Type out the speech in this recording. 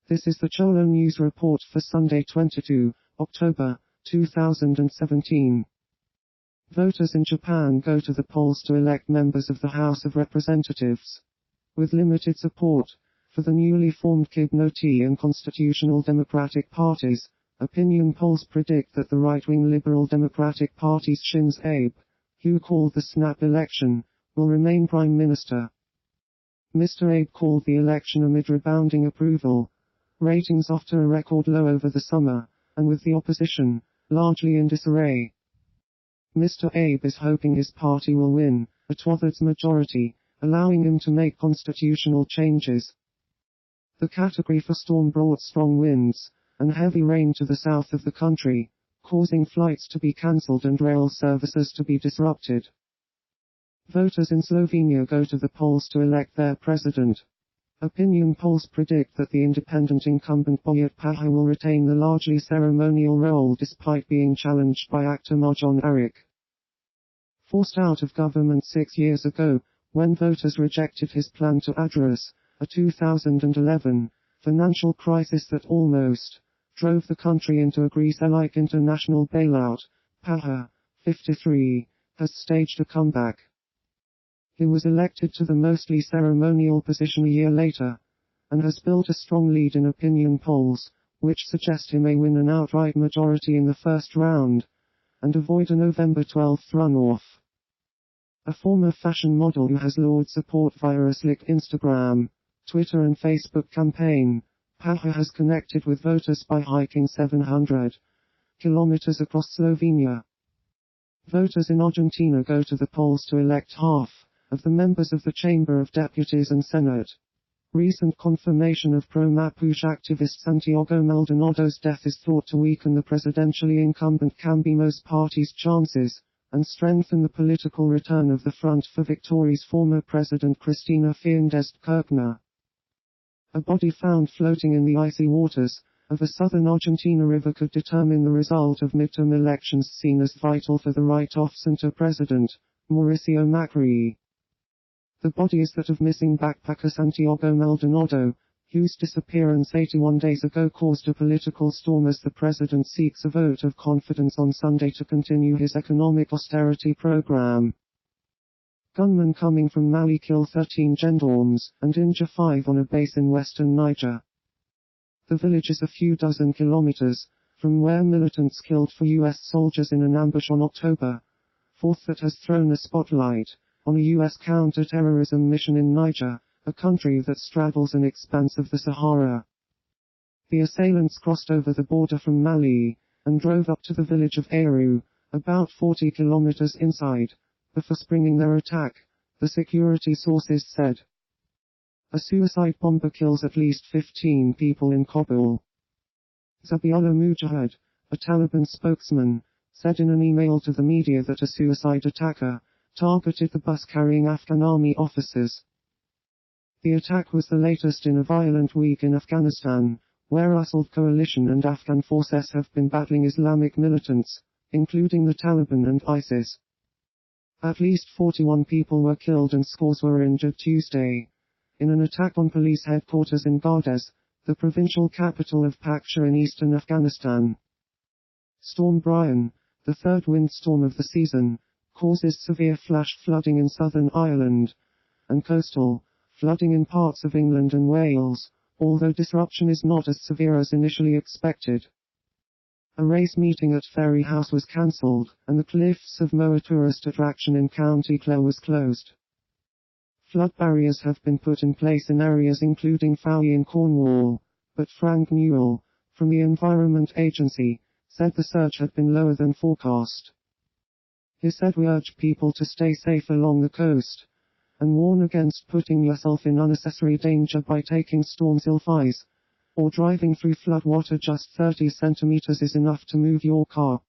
This is the Cholo News Report for Sunday 22 October 2017. Voters in Japan go to the polls to elect members of the House of Representatives. With limited support for the newly formed KIB-NO-T and Constitutional Democratic parties, opinion polls predict that the right-wing Liberal Democratic Party's Shinzo Abe, who called the snap election, will remain Prime Minister. Mr. Abe called the election amid rebounding approval ratings after a record low over the summer, and with the opposition largely in disarray. Mr. Abe is hoping his party will win a two-thirds majority, allowing him to make constitutional changes. The Category 4 storm brought strong winds and heavy rain to the south of the country, causing flights to be cancelled and rail services to be disrupted. Voters in Slovenia go to the polls to elect their president. Opinion polls predict that the independent incumbent Boyet Paha will retain the largely ceremonial role despite being challenged by actor Marjon Aric. Forced out of government 6 years ago, when voters rejected his plan to address a 2011 financial crisis that almost drove the country into a Greece-like international bailout, Paha, 53, has staged a comeback. He was elected to the mostly ceremonial position a year later, and has built a strong lead in opinion polls, which suggest he may win an outright majority in the first round, and avoid a November 12 runoff. A former fashion model who has lured support via a slick Instagram, Twitter and Facebook campaign, Paha has connected with voters by hiking 700 kilometers across Slovenia. Voters in Argentina go to the polls to elect half of the members of the Chamber of Deputies and Senate. Recent confirmation of pro-Mapuche activist Santiago Maldonado's death is thought to weaken the presidentially incumbent Cambiemos party's chances, and strengthen the political return of the Front for Victory's former president Cristina Fernández de Kirchner. A body found floating in the icy waters of a southern Argentina river could determine the result of midterm elections seen as vital for the right-of-center president, Mauricio Macri. The body is that of missing backpacker Santiago Maldonado, whose disappearance 81 days ago caused a political storm as the president seeks a vote of confidence on Sunday to continue his economic austerity program. Gunmen coming from Mali kill 13 gendarmes and injure 5 on a base in western Niger. The village is a few dozen kilometers from where militants killed 4 U.S. soldiers in an ambush on October 4th that has thrown a spotlight on a U.S. counter-terrorism mission in Niger, a country that straddles an expanse of the Sahara. The assailants crossed over the border from Mali and drove up to the village of Aru, about 40 kilometers inside, before springing their attack, the security sources said. A suicide bomber kills at least 15 people in Kabul. Zabiullah Mujahid, a Taliban spokesman, said in an email to the media that a suicide attacker targeted the bus carrying Afghan army officers. The attack was the latest in a violent week in Afghanistan, where Assad coalition and Afghan forces have been battling Islamic militants, including the Taliban and ISIS. At least 41 people were killed and scores were injured Tuesday, in an attack on police headquarters in Gardez, the provincial capital of Paktia in eastern Afghanistan. Storm Brian, the third windstorm of the season, causes severe flash flooding in southern Ireland, and coastal flooding in parts of England and Wales, although disruption is not as severe as initially expected. A race meeting at Ferry House was cancelled, and the Cliffs of Moher tourist attraction in County Clare was closed. Flood barriers have been put in place in areas including Fowey in Cornwall, but Frank Newell, from the Environment Agency, said the surge had been lower than forecast. He said we urge people to stay safe along the coast, and warn against putting yourself in unnecessary danger by taking storm advice, or driving through floodwater. Just 30 centimeters is enough to move your car.